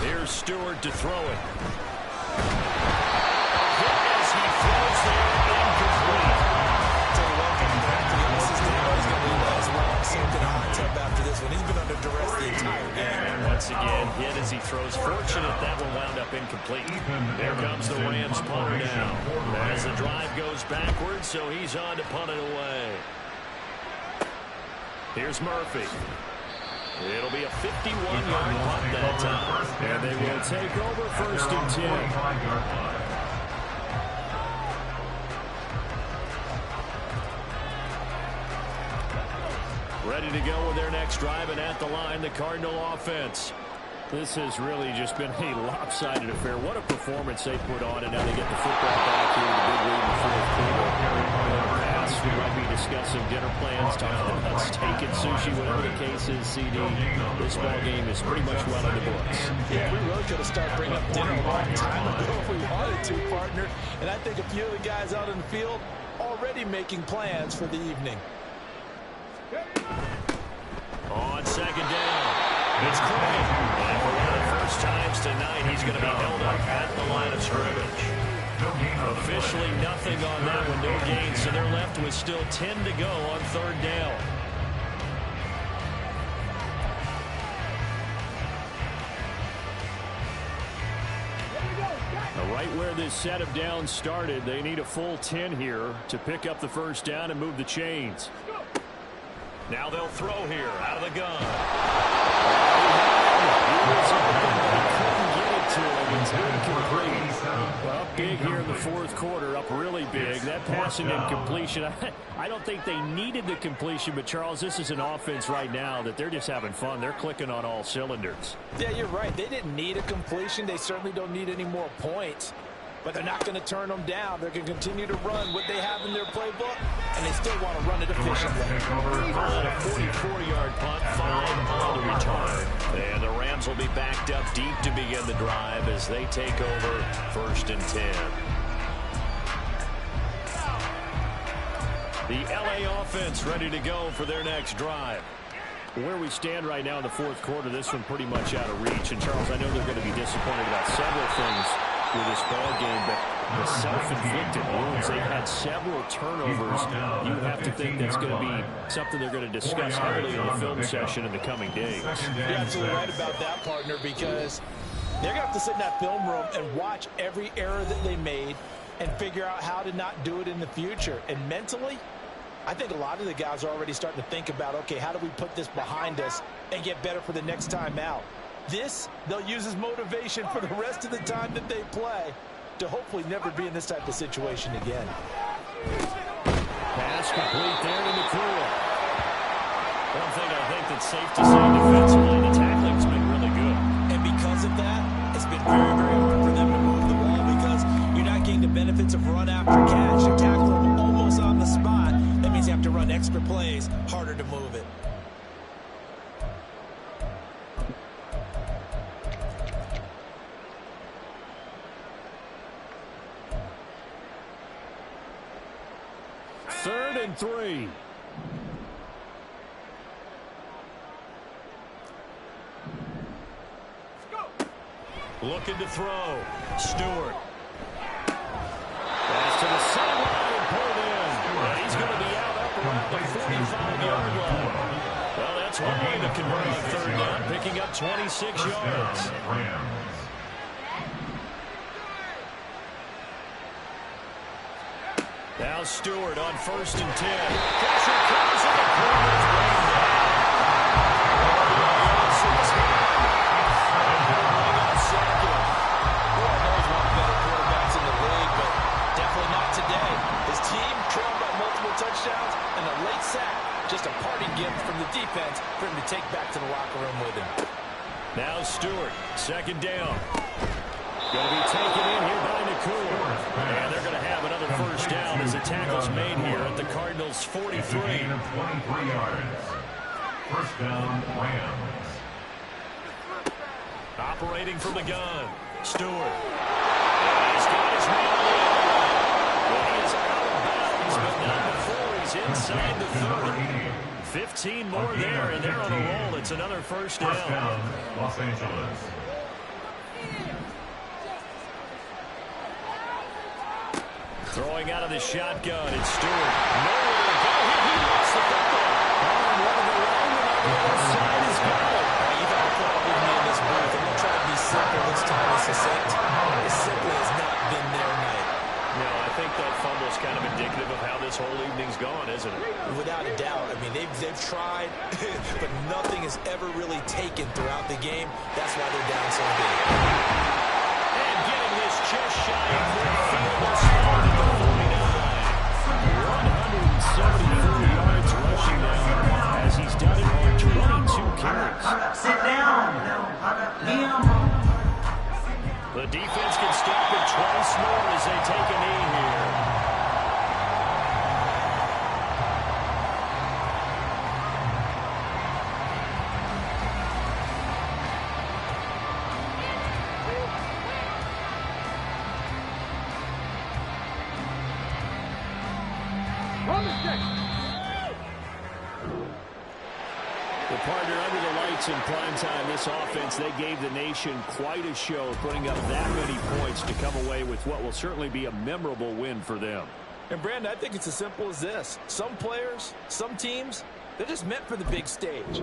Here's Stewart to throw it. As he throws there, incomplete. So welcome back to the assistant. He's going to be as well. Something hot tub after this one. He's been under duress the entire game. And once again, hit as he throws. Fortunate that one wound up incomplete. There comes the Rams punter now. As the drive goes backwards, so he's on to punt it away. Here's Murphy. It'll be a 51-yard punt that time. And they will take over 1st and 10. Ready to go with their next drive, and at the line, the Cardinal offense. This has really just been a lopsided affair. What a performance they put on, and now they get the football back here with a big lead in the 4th quarter. Pass, we might be discussing dinner plans, talking about steak and sushi, whatever the case is, CD. This ball game is pretty much well in the books. Yeah, we really could have started bringing up dinner a long time ago if we wanted to, partner. And I think a few of the guys out in the field already making plans for the evening. On 2nd down, it's Craig. And for one of the first times tonight, he's going to be held up at the line of scrimmage. Officially nothing on that one, no gain, so they're left with still 10 to go on 3rd down. Right where this set of downs started, they need a full 10 here to pick up the first down and move the chains. Now they'll throw here out of the gun. It's incomplete. Up big here in the 4th quarter, up really big. That passing incompletion, I don't think they needed the completion, but Charles, this is an offense right now that they're just having fun. They're clicking on all cylinders. Yeah, you're right. They didn't need a completion. They certainly don't need any more points. But they're not going to turn them down. They're going to continue to run what they have in their playbook, and they still want to run it efficiently. A 44-yard punt, 5 on the return. And the Rams will be backed up deep to begin the drive as they take over 1st and 10. The LA offense ready to go for their next drive. Where we stand right now in the fourth quarter, this one pretty much out of reach. And, Charles, I know they're going to be disappointed about several things with this ball game, but the self-inflicted wounds, they've had several turnovers. You have to think that's going to be something they're going to discuss heavily in the film session in the coming days. You're absolutely right about that, partner, because they're going to have to sit in that film room and watch every error that they made and figure out how to not do it in the future. And mentally, I think a lot of the guys are already starting to think about, okay, how do we put this behind us and get better for the next time out? This, they'll use as motivation for the rest of the time that they play to hopefully never be in this type of situation again. Pass complete there to McCool. One thing I think that's safe to say defensively, the tackling's been really good. And because of that, it's been very, very hard for them to move the ball because you're not getting the benefits of run after catch. You tackle them almost on the spot. That means you have to run extra plays, harder to move it. Third and 3. Looking to throw. Stewart. Pass to the sideline and pulled in. And he's going to be out up around the 45-yard line. Well, that's one way to convert on third down, picking up 26 yards. Now Stewart on 1st and 10. Pressure comes and the corner's bring down. His team trailed by multiple touchdowns and a late sack. Just a parting gift from the defense for him to take back to the locker room with him. Now Stewart, 2nd down. Going to be taken in here by McCool. And they're going to have another 1st down as the tackle's made here at the Cardinals' 43. 23 yards. 1st down, Rams. Operating from the gun. Stewart. He's got his man on the line. Well, he is out of bounds, but not before he's inside the 30. 15 more there, and they're on a roll. It's another 1st down. 1st down, Los Angeles. Throwing out of the shotgun, it's Stewart. Nowhere to go. He lost the football. And one of the linemen on the other side is gone. You've got to put up with me in this booth. I'm going to try to be simple this time and succinct. It simply has not been their night. No, I think that fumble's kind of indicative of how this whole evening's gone, isn't it? Without a doubt. I mean, they've tried, but nothing has ever really taken throughout the game. That's why they're down so big. And getting this just shy of midfield will start at the 49. 174 yards rushing now as he's done it on 22 carries. Sit down. The defense can stop it twice more as they take a knee here. The partner under the lights in primetime, this offense, they gave the nation quite a show, putting up that many points to come away with what will certainly be a memorable win for them. And, Brandon, I think it's as simple as this. Some players, some teams, they're just meant for the big stage.